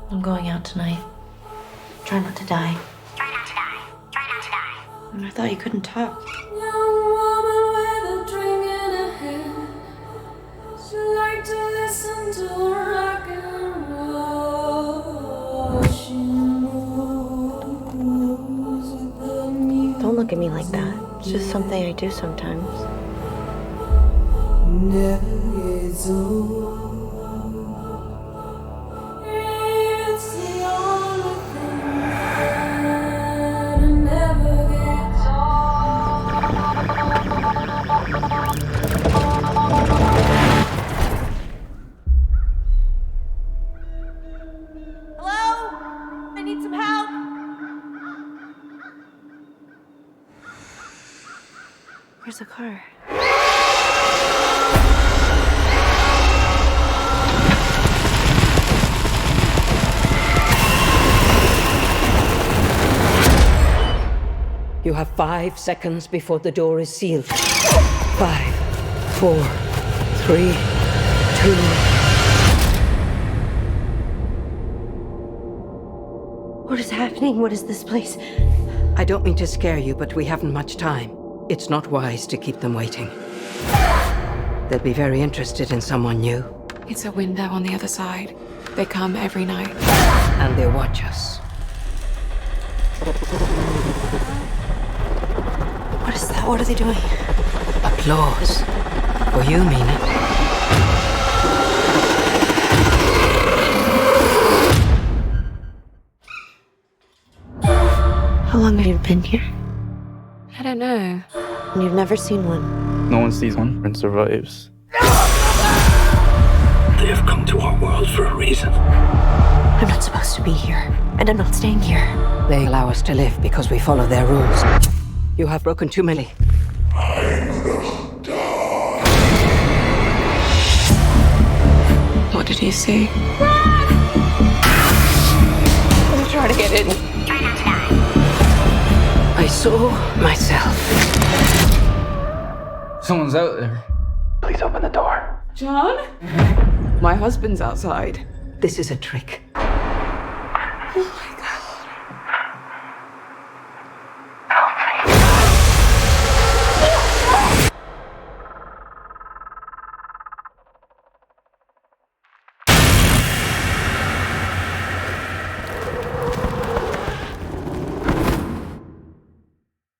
I'm going out tonight. Try not to die. Try not to die. Try not to die. I thought you couldn't talk. Young woman with a drink in her hand. She liked to listen to rock and roll. She moves with the music. Don't look at me like that. It's just something I do sometimes. Never gets old. It's the only thing that never gets Hello? I need some help. Where's the car? You have 5 seconds before the door is sealed. 5, 4, 3, 2. What is happening? What is this place? I don't mean to scare you, but we haven't much time. It's not wise to keep them waiting. They'll be very interested in someone new. It's a window on the other side. They come every night. And they watch us. What is that? What are they doing? Applause. For you, Mina. How long have you been here? I don't know. And you've never seen one. No one sees one and survives. They have come to our world for a reason. I'm not supposed to be here. And I'm not staying here. They allow us to live because we follow their rules. You have broken too many. What did you see? I'm trying to get in. Try not to die. I saw myself. Someone's out there. Please open the door. John? My husband's outside. This is a trick. Oh my